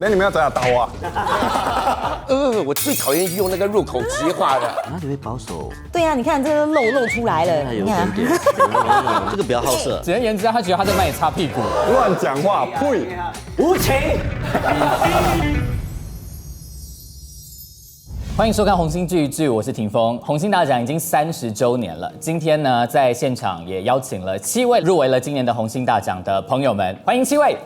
那你们要怎样打我啊？我最讨厌用那个入口即化的。哪里会保守？对啊，你看这个露出来了，有你看点点，这个比较好色。简而言之，他觉得他在帮你擦屁股。乱讲话，呸！无情。欢迎收看《红星剧剧》，我是霆锋。红星大奖已经30周年了，今天呢，在现场也邀请了7位入围了今年的红星大奖的朋友们，欢迎7位。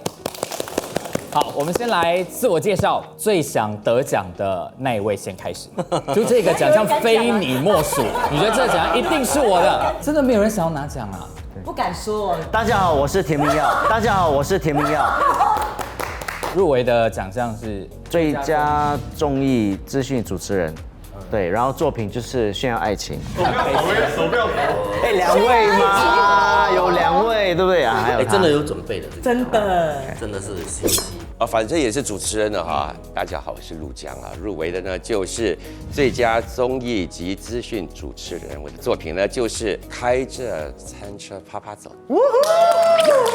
好，我们先来自我介绍，最想得奖的那一位先开始。就这个奖项非你莫属，你觉得这个奖项一定是我的？真的没有人想要拿奖啊？不敢说。大家好，我是田明耀。大家好，我是田明耀。入围的奖项是最佳综艺资讯主持人，对，然后作品就是炫耀爱情。手不要抖。哎，2位嘛，有2位，对不对啊？还有真的有准备的，真的，真的是心机。反正也是主持人了哈。大家好，我是陆江啊。入围的呢就是最佳综艺及资讯主持人，我的作品呢就是开着餐车啪啪走。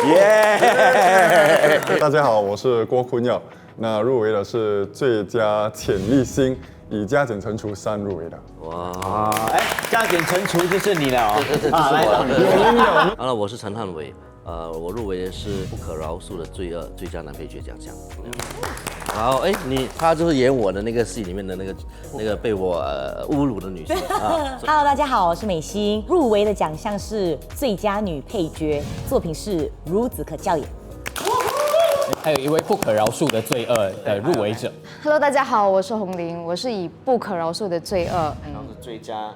耶！大家好，我是郭坤耀。那入围的是最佳潜力新，以加减乘除3入围的。哇，哎，加减乘除就是你了哦。这是我。有好了，我是陈汉伟。我入围的是《不可饶恕的罪恶》最佳男配角奖项。然后，他就是演我的那个戏里面的那个被我侮辱的女生。Hello， 大家好，我是美心。入围的奖项是最佳女配角，作品是《孺子可教也》。还有一位不可饶恕的罪恶的入围者。Hello， 大家好，我是洪玲，我是以不可饶恕的罪恶，然后是最佳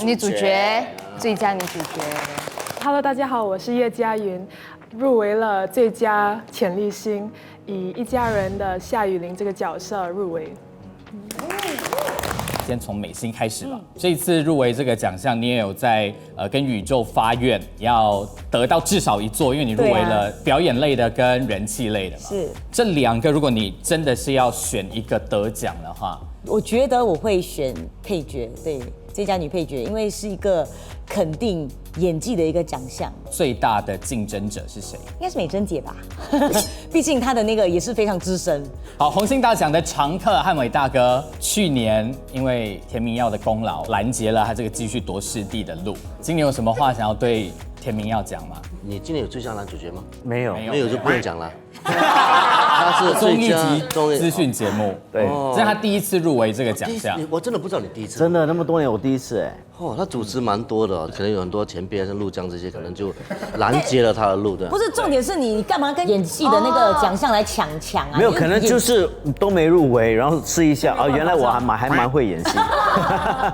女主角，最佳女主角。Hello， 大家好，我是叶嘉云，入围了最佳潜力新，以一家人的夏雨琳这个角色入围。先从美心开始吧。这一次入围这个奖项，你也有在跟宇宙发愿，要得到至少1座，因为你入围了表演类的跟人气类的嘛。是这2个，如果你真的是要选一个得奖的话，我觉得我会选配角，对，最佳女配角，因为是一个肯定演技的一个奖项。最大的竞争者是谁？应该是美珍姐吧，毕竟她的那个也是非常资深。好，红星大奖的常客汉伟大哥，去年因为田明耀的功劳，拦截了他这个继续夺视帝的路。今年有什么话想要对田明耀讲吗？你今年有最佳男主角吗？没有，没有就不用讲了。他是综艺最佳及资讯节目，对，这是他第一次入围这个奖项。我真的不知道你第一次。真的那么多年我第一次哎。他主持蛮多的，可能有很多前辈像陆江这些，可能就拦截了他的路的。不是，重点是你干嘛跟演戏的那个奖项来抢啊？没有，可能就是都没入围，然后试一下啊，原来我还蛮会演戏，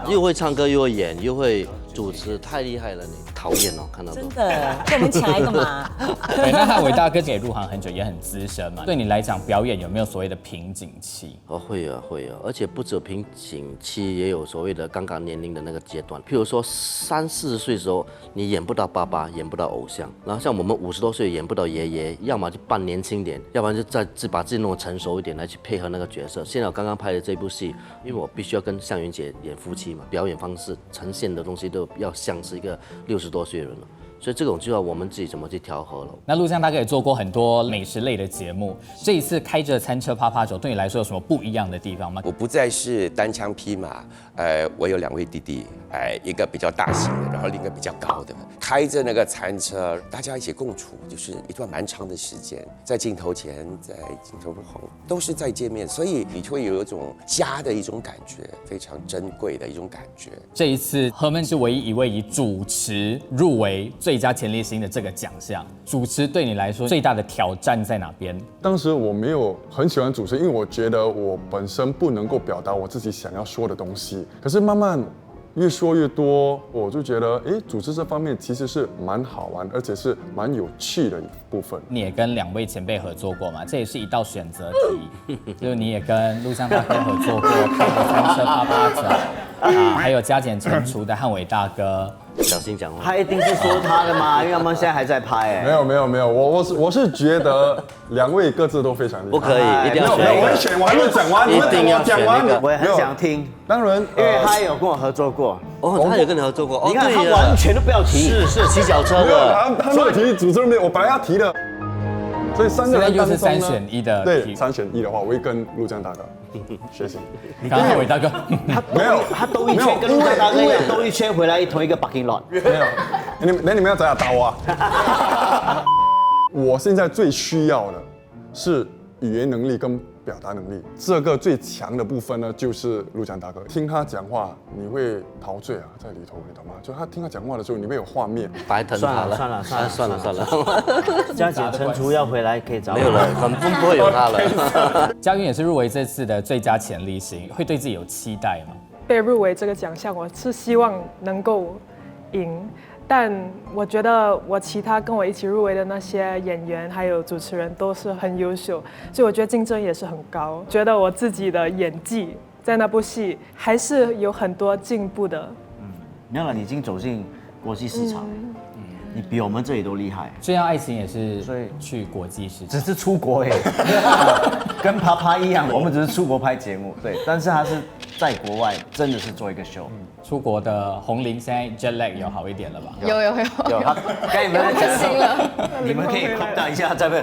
又会唱歌又会演又会主持，太厉害了你，讨厌哦，看到都。真的，跟我们抢来干嘛？对，那汉伟大哥也入行很久，也很资深嘛。对你来讲，表演有没有所谓的瓶颈期？会啊，而且不止瓶颈期，也有所谓的尴尬年龄的那个阶段。譬如说30、40岁的时候，你演不到爸爸，演不到偶像，然后像我们50多岁演不到爷爷，要么就扮年轻点，要不然就把自己弄得成熟一点来去配合那个角色。现在我刚刚拍的这部戏，因为我必须要跟向云姐演夫妻嘛，表演方式呈现的东西都要像是一个60多岁的人了。所以这种就要我们自己怎么去调和了。那陆江大哥也做过很多美食类的节目，这一次开着餐车啪啪走，对你来说有什么不一样的地方吗？我不再是单枪匹马，我有2位弟弟，一个比较大型的，然后另一个比较高的，开着那个餐车，大家一起共处，就是一段蛮长的时间，在镜头前，在镜头后都是在见面，所以你会有一种家的一种感觉，非常珍贵的一种感觉。这一次何们是唯一一位以主持入围最佳潜力新的这个奖项，主持对你来说最大的挑战在哪边？当时我没有很喜欢主持，因为我觉得我本身不能够表达我自己想要说的东西。可是慢慢越说越多，我就觉得，主持这方面其实是蛮好玩，而且是蛮有趣的一部分。你也跟2位前辈合作过嘛？这也是一道选择题，就是你也跟陆江大哥合作过，开着餐车啪啪走啊，还有加减乘除的汉伟大哥。小心讲话。他一定是说他的嘛，因为他们现在还在拍哎。没有，我是觉得2位各自都非常厉害。不可以，一定要选一个。我选完了讲完，一定要选一个。我也很想听，当然，因为他也有跟我合作过。他有跟你合作过。你看他完全都不要提。是骑脚车没有的。他没有提主持人没有，我本来要提的。所以3个现在又是人当中呢3选1的对题，3选1的话，我会跟陆江大哥学习。刚刚伟大哥，没有，他兜一圈跟陆家大哥一样，兜一圈回来同一个 parking lot。没有，你们要怎样打我啊？我现在最需要的是语言能力跟表达能力，这个最强的部分呢，就是陆江大哥。听他讲话，你会陶醉啊，在里头，你懂吗？就他听他讲话的时候，你会有画面。白疼他了，算了，加减乘除要回来可以找我。没有了，不会有他了。嘉云也是入围这次的最佳潜力星，会对自己有期待吗？被入围这个奖项，我是希望能够赢。但我觉得我其他跟我一起入围的那些演员还有主持人都是很优秀，所以我觉得竞争也是很高。觉得我自己的演技在那部戏还是有很多进步的。没有了，你已经走进国际市场，你比我们这里都厉害。这样爱情也是所以去国际市场，只是出国跟啪啪一样，我们只是出国拍节目，对，但是他是在国外真的是做一个 show。出国的红伶现在 jet lag 有好一点了吧？有，有，刚你们在讲行了。你们可以 calm down 一下，在不？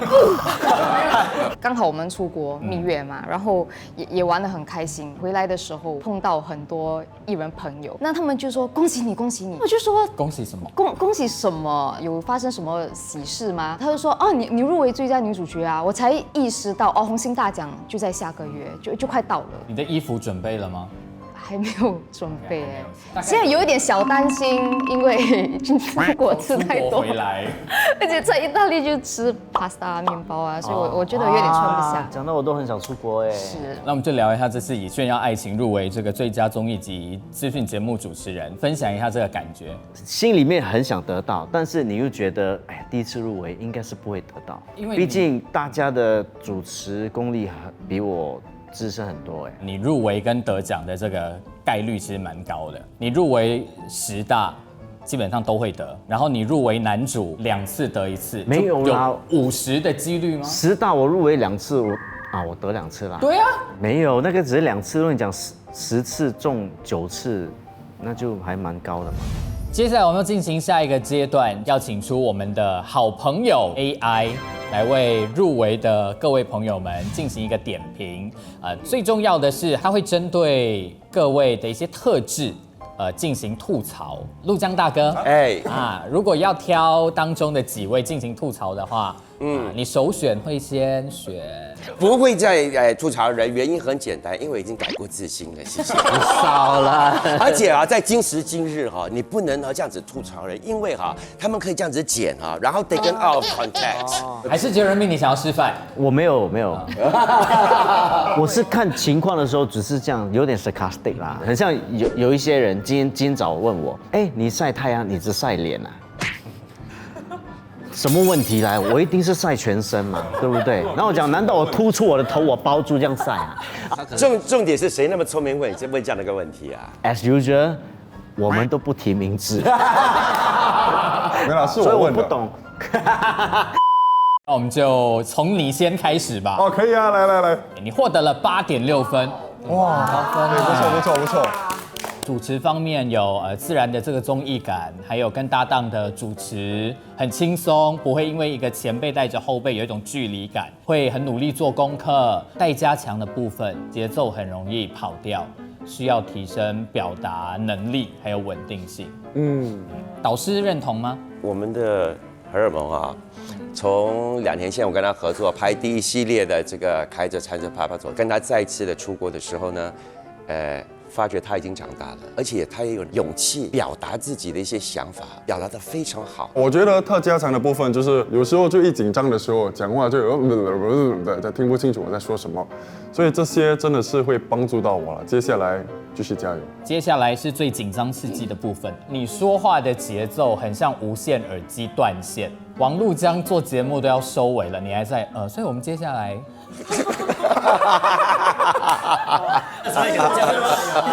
刚好我们出国蜜月嘛，然后也玩得很开心。回来的时候碰到很多艺人朋友，那他们就说恭喜你，恭喜你。我就说恭喜什么？恭喜什么？有发生什么喜事吗？他就说哦，你入围最佳女主角啊！我才意识到哦，红星大奖就在下个月，就快到了。你的衣服准备了吗？还没有准备哎，现在有一点小担心，因为出国吃太多，回来，而且在意大利就吃 pasta 面包啊，所以我觉得有点穿不下。讲到我都很想出国哎。是。那我们就聊一下这次以《炫耀爱情》入围这个最佳综艺及资讯节目主持人，分享一下这个感觉。心里面很想得到，但是你又觉得，哎，第一次入围应该是不会得到，因为毕竟大家的主持功力比我资深很多哎。你入围跟得奖的这个概率其实蛮高的，你入围10大基本上都会得，然后你入围男主2次得1次，没有啦，50%的几率吗？10大我入围2次，我得2次啦。对啊，没有，那个只是2次，如果你讲10次中9次，那就还蛮高的嘛。接下来我们要进行下一个阶段，要请出我们的好朋友 AI 来为入围的各位朋友们进行一个点评。最重要的是，他会针对各位的一些特质，进行吐槽。陆江大哥，如果要挑当中的几位进行吐槽的话，你首选会先选？不会再吐槽人，原因很简单，因为已经改过自新了，谢谢。少了。而且在今时今日这样子吐槽人，因为他们可以这样子剪然后 taken out of context。还是杰伦米你想要示范？我没有，我是看情况的时候，只是这样有点 sarcastic 啦，很像有一些人今天早问我，你晒太阳，你只晒脸啊？什么问题来？我一定是晒全身嘛，对不对？然后我讲，难道我突出我的头，我包住这样晒啊？重点是谁那么聪明问这样的一个问题啊 ？As usual， 我们都不提名字。没有，是我问的。所以我不懂。那我们就从你先开始吧。可以啊，来。你获得了8.6分，哇，高分，不错。主持方面有自然的这个综艺感，还有跟搭档的主持很轻松，不会因为一个前辈带着后辈有一种距离感，会很努力做功课。待加强的部分，节奏很容易跑掉，需要提升表达能力还有稳定性。导师认同吗？我们的荷尔蒙从2年前我跟他合作拍第1系列的这个开着餐车啪啪走，跟他再次的出国的时候呢，发觉他已经长大了，而且他也有勇气表达自己的一些想法，表达得非常好。我觉得特加强的部分就是有时候就一紧张的时候讲话就有听不清楚我在说什么，所以这些真的是会帮助到我了。接下来继续加油。接下来是最紧张刺激的部分，你说话的节奏很像无线耳机断线。王陆江做节目都要收尾了，你还在所以我们接下来。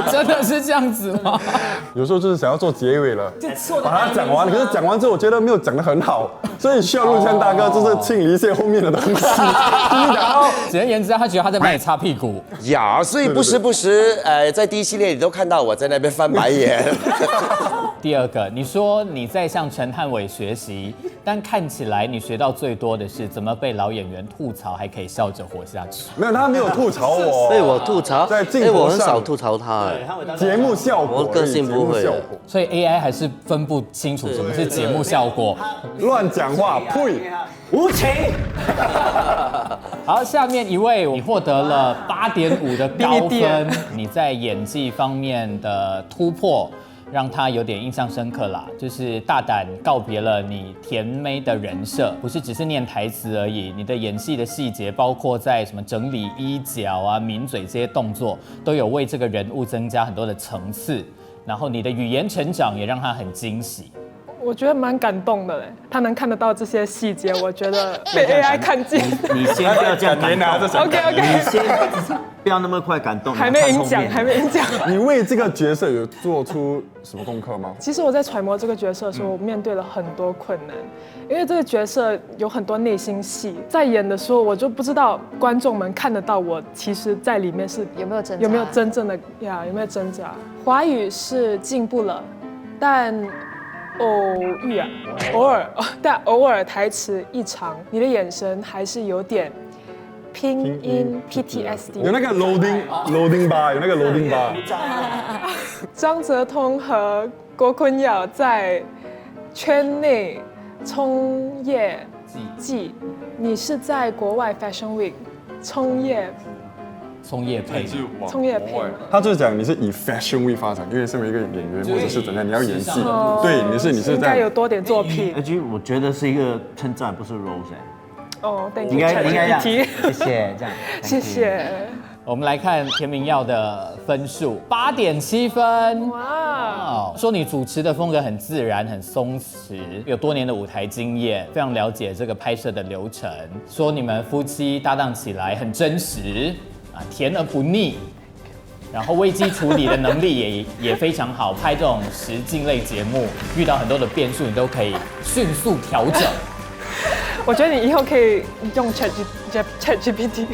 真的是这样子吗？有时候就是想要做结尾了，把它讲完。可是讲完之后，我觉得没有讲得很好，所以需要陆江大哥就是清理一些后面的东西。简而言之，他觉得他在帮你擦屁股。所以不时在第1系列你都看到我在那边翻白眼。第二个，你说你在向陈汉伟学习，但看起来你学到最多的是怎么被老演员吐槽还可以笑着活下去。没有，他没有吐槽我，被我吐槽，在镜头上我很少吐槽他，节目效果，我个性不会节目效果所以 AI 还是分不清楚什么是节目效果。乱讲话，呸！无情。好，下面一位，你获得了8.5的高分，你在演技方面的突破让他有点印象深刻啦，就是大胆告别了你甜妹的人设，不是只是念台词而已，你的演戏的细节，包括在什么整理衣角啊、抿嘴这些动作，都有为这个人物增加很多的层次，然后你的语言成长也让他很惊喜。我觉得蛮感动的嘞，他能看得到这些细节，我觉得被 AI 看见。你先不要这样感动。 OK， 你先不要那么快感动。还没赢奖，还没赢奖。你为这个角色有做出什么功课吗？其实我在揣摩这个角色的时候，我面对了很多困难，因为这个角色有很多内心戏，在演的时候我就不知道观众们看得到我，其实在里面是有没有挣扎？有没有真正的呀？有没有挣扎？华语是进步了，但偶尔台词一长，你的眼神还是有点拼音 PTSD。有那个 loading bar， 有那个 loading bar。张泽通和郭坤耀在圈内冲业季，你是在国外 Fashion Week 冲业配。他就是讲你是以 fashion week 发展，因为身为一个演员或者是怎样，你要演戏，对，你是应该有多点作品。而且我觉得是一个称赞，不是 rose。哦，对，应该这样。谢谢，这样。谢谢。我们来看田明耀的分数，8.7分。哇！说你主持的风格很自然、很松弛，有多年的舞台经验，非常了解这个拍摄的流程。说你们夫妻搭档起来很真实。甜而不腻，然后危机处理的能力也非常好。拍这种实境类节目，遇到很多的变数，你都可以迅速调整。我觉得你以后可以用 ChatGPT。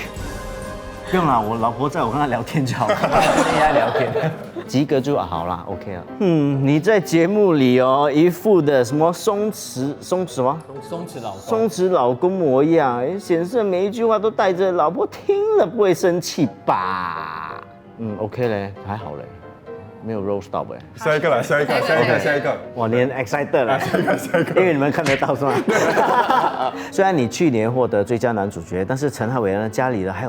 不用啦，我老婆在，我跟她聊天就好了，跟 AI 聊天，及格就好啦 OK 了。你在节目里哦，一副的什么松弛老公模样，显示每一句话都带着老婆听了不会生气吧？OK 嘞，还好嘞。没有 roast 到呗。下一个。我连 excited 了。下一个。因为你们看得到是吗？虽然你去年获得最佳男主角，但是陈汉伟呢家里呢还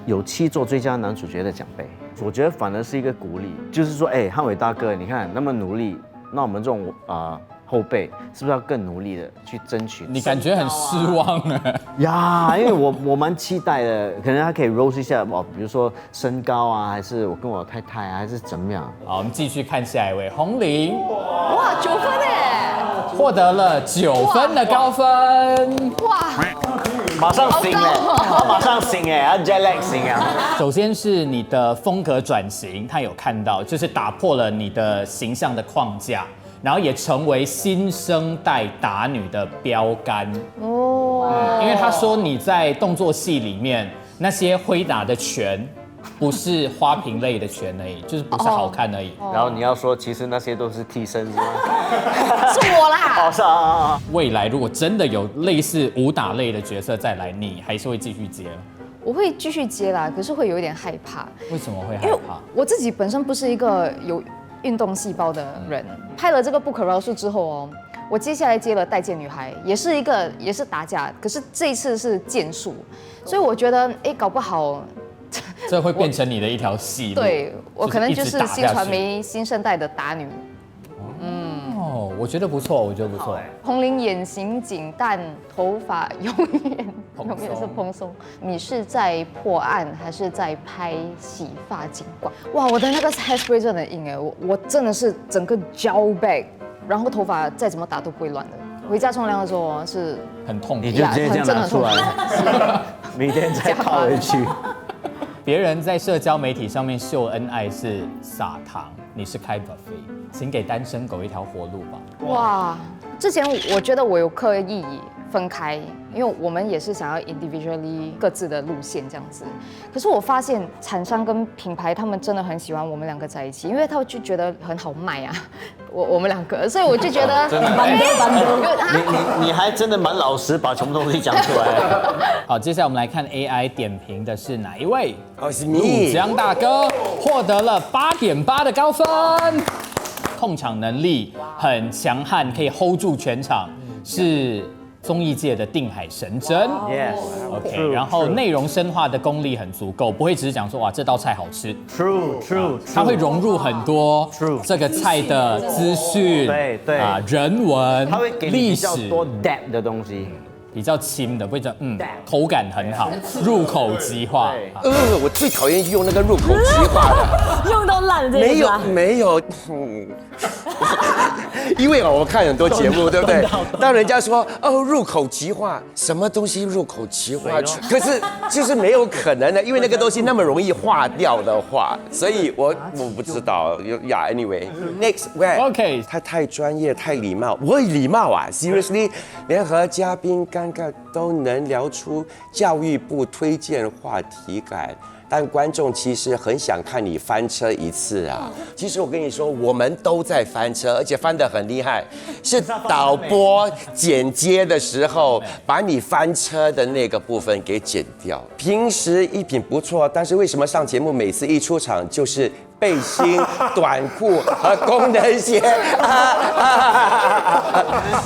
有7座最佳男主角的奖杯，我觉得反而是一个鼓励，就是说，汉伟大哥，你看那么努力，那我们这种后辈是不是要更努力的去争取？你感觉很失望呀，因为我蛮期待的，可能他可以 roast 一下比如说身高啊，还是我跟我太太啊，还是怎么样？好，我们继续看下一位，洪玲。哇，9分哎！获得了9分的高分。哇！马上醒马上醒jet lag 醒首先是你的风格转型，他有看到，就是打破了你的形象的框架。然后也成为新生代打女的标杆哦，因为他说你在动作戏里面那些挥打的拳，不是花瓶类的拳而已，就是不是好看而已。然后你要说，其实那些都是替身是吗？是我啦。是啊。未来如果真的有类似武打类的角色再来，你还是会继续接？我会继续接啦，可是会有一点害怕。为什么会害怕？我自己本身不是一个有运动细胞的人，拍了这个不可饶恕之后哦，我接下来接了《带剑女孩》，也是打架，可是这一次是剑术，所以我觉得搞不好这会变成你的一条戏路。对，我可能就是新传媒新生代的打女。我觉得不错，洪玲眼型紧，但头发永远是蓬松。你是在破案还是在拍洗发警官？哇，我的那个 hairspray 真的很硬我真的是整个 gel back， 然后头发再怎么打都不会乱的。回家冲凉的时候是很痛苦，你就直接这样拿出来，明天再靠回去。别人在社交媒体上面秀恩爱是撒糖，你是开 buffet， 请给单身狗一条活路吧。哇，之前我觉得我有刻意分开，因为我们也是想要 individually 各自的路线这样子。可是我发现厂商跟品牌他们真的很喜欢我们两个在一起，因为他们就觉得很好卖啊，我们两个，所以我就觉得你还真的蛮老实，把全部东西讲出来。好，接下来我们来看 AI 点评的是哪一位？哦，是陆你。江大哥获得了8.8的高分，控场能力很强悍，可以 hold 住全场，是综艺界的定海神针。Yes。 OK， 然后内容深化的功力很足够，不会只是讲说哇这道菜好吃。True。它会融入很多 True 这个菜的资讯，对啊，人文，它会给你历比较史，多 depth 的东西。比较轻的，不会讲口感很好，入口即化。我最讨厌用那个入口即化的。用到烂了这没有个是吧？没有，因为我看很多节目，对不对？当人家说哦入口即化，什么东西入口即化？可是就是没有可能的，因为那个东西那么容易化掉的话，所以我不知道。Yeah, anyway, next, OK 他太专业，太礼貌，我有礼貌啊 ，seriously， 连和嘉宾尴尬都能聊出教育部推荐话题感。但观众其实很想看你翻车一次啊！其实我跟你说，我们都在翻车，而且翻得很厉害，是导播剪接的时候把你翻车的那个部分给剪掉。平时衣品不错，但是为什么上节目每次一出场就是背心、短裤和功能鞋？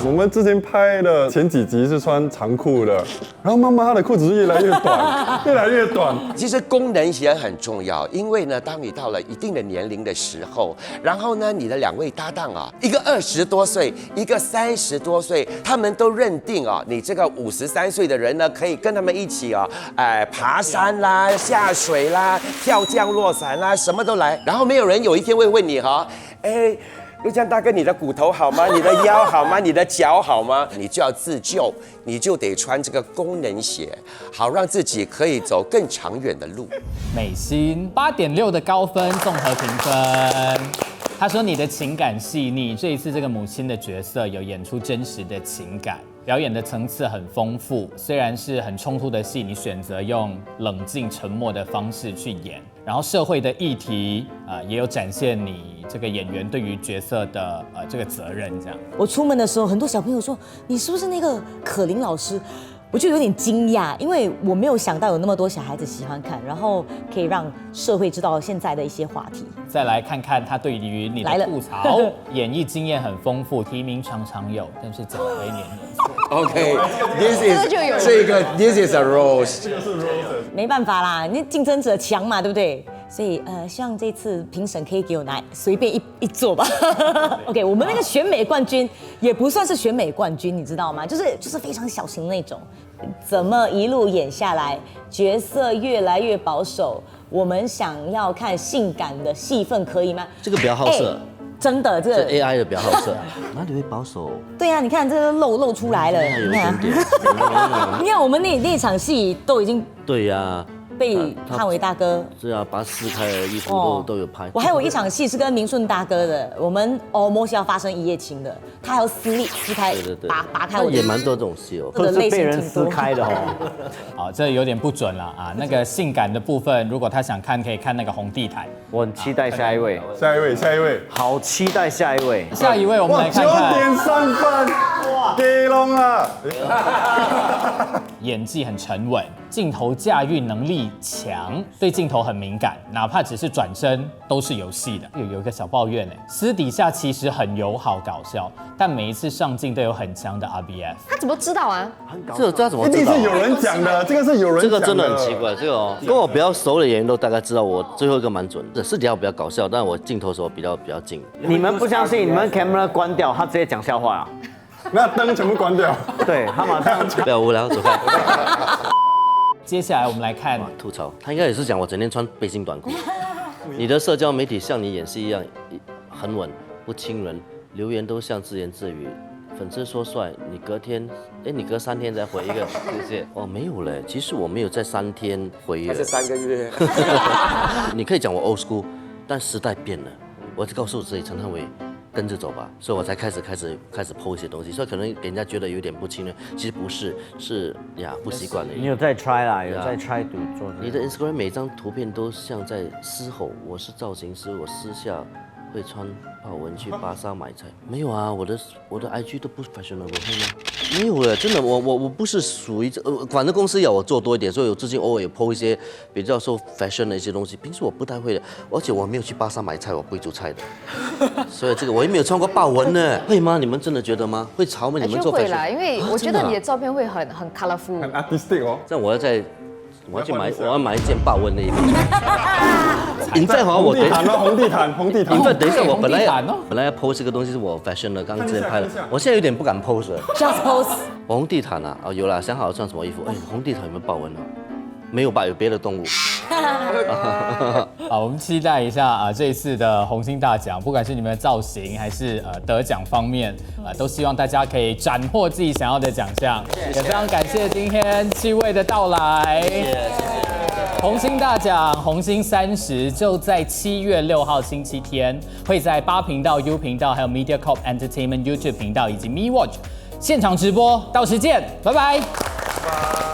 我们之前拍的前几集是穿长裤的，然后慢慢她的裤子是越来越短，越来越短。其实功能鞋很重要，因为呢，当你到了一定的年龄的时候，然后呢，你的2位搭档啊，一个20多岁，一个30多岁，他们都认定啊，你这个53岁的人呢，可以跟他们一起啊，爬山啦、下水啦、跳降落伞啦，什么都来。然后没有人有一天会问你哈，陆江大哥，你的骨头好吗？你的腰好吗？你的脚好吗？你就要自救，你就得穿这个功能鞋，好让自己可以走更长远的路。美心8.6的高分，综合评分。他说你的情感细腻，这一次这个母亲的角色有演出真实的情感，表演的层次很丰富。虽然是很冲突的戏，你选择用冷静沉默的方式去演，然后社会的议题也有展现你这个演员对于角色的这个责任。这样，我出门的时候，很多小朋友说你是不是那个可伶老师？我就有点惊讶，因为我没有想到有那么多小孩子喜欢看，然后可以让社会知道现在的一些话题。再来看看他对于你的吐槽，演艺经验很丰富，提名常常有，但是奖杯年年错。This is a rose。没办法啦，你竞争者强嘛，对不对？所以希望这次评审可以给我拿随便一座吧。OK， 我们那个选美冠军也不算是选美冠军，你知道吗？就是非常小型那种。怎么一路演下来，角色越来越保守？我们想要看性感的戏份，可以吗？这个比较好色。真的，这 AI 的比较好色，哪里会保守？对啊，你看这个露出来了，有一点点。你看我们那场戏都已经对呀。被汉伟大哥是啊，把他撕开的衣服都有拍。我还有一场戏是跟明顺大哥的，我们摸是要发生一夜情的，他还要撕开，拔开我的。也蛮多这种戏哦，都是被人撕开的哦。好，这有点不准了啊。那个性感的部分，如果他想看，可以看那个红地毯。我很期待下一位，下一位，好期待下一位。下一位我们来看看。9点3分，给龙啊！演技很沉稳，镜头驾驭能力强，对镜头很敏感，哪怕只是转身都是有戏的。有一个小抱怨私底下其实很友好搞笑，但每一次上镜都有很强的 RBF。他怎么知道啊？这怎么知道？一定是有人讲的，这个是有人讲的。这个真的很奇怪，这个跟我比较熟的演员都大概知道，我最后一个蛮准的。私底下比较搞笑，但我镜头的时候比较近。你们不相信，你们 camera 关掉，他直接讲笑话啊。那灯全部关掉。对他马上不要无聊，走开。接下来我们来看吐槽，他应该也是讲我整天穿背心短裤。你的社交媒体像你演戏一样很稳，不亲人，留言都像自言自语。粉丝说帅，你隔3天才回一个谢谢。哦，没有嘞，其实我没有在3天回。还是3个月。你可以讲我 old school，但时代变了。我就告诉自己，陈汉伟，跟着走吧，所以我才开始 po 一些东西，所以可能给人家觉得有点不亲热，其实不是，是呀不习惯了。你有在 try 啦，有在 try to 做这个。你的 Instagram 每张图片都像在嘶吼，我是造型师，我私下会穿豹纹去巴莎买菜。没有啊，我的 IG 都不 fashionable 会吗？没有了，真的，我不是属于反正公司要我做多一点，所以我最近偶尔也 po 一些比较受 fashion 的一些东西。平时我不太会的，而且我没有去巴莎买菜，我不会煮菜的，所以这个我也没有穿过豹纹呢，会吗？你们真的觉得吗？会潮吗？你们做 fashion 会啦，因为我觉得你的照片会很 colorful， 很 artistic 哦。这样我要买一件豹纹的衣服。in fact 红地毯哦，红地毯，红地毯。 in fact 等一下我本来红地毯哦要 post 这个东西是我 fashion 的，刚刚之前拍的，我现在有点不敢 post 了。 Just pose。红地毯啊，哦有啦，想好了穿什么衣服？哎，红地毯有没有豹纹啊？没有吧？有别的动物。好，我们期待一下这一次的红星大奖，不管是你们的造型还是得奖方面，都希望大家可以斩获自己想要的奖项。也非常感谢今天7位的到来。谢谢。红星大奖红星30就在7月6号星期天，会在8频道、U 频道，还有 MediaCorp Entertainment YouTube 频道以及 Me Watch 现场直播，到时见，拜拜。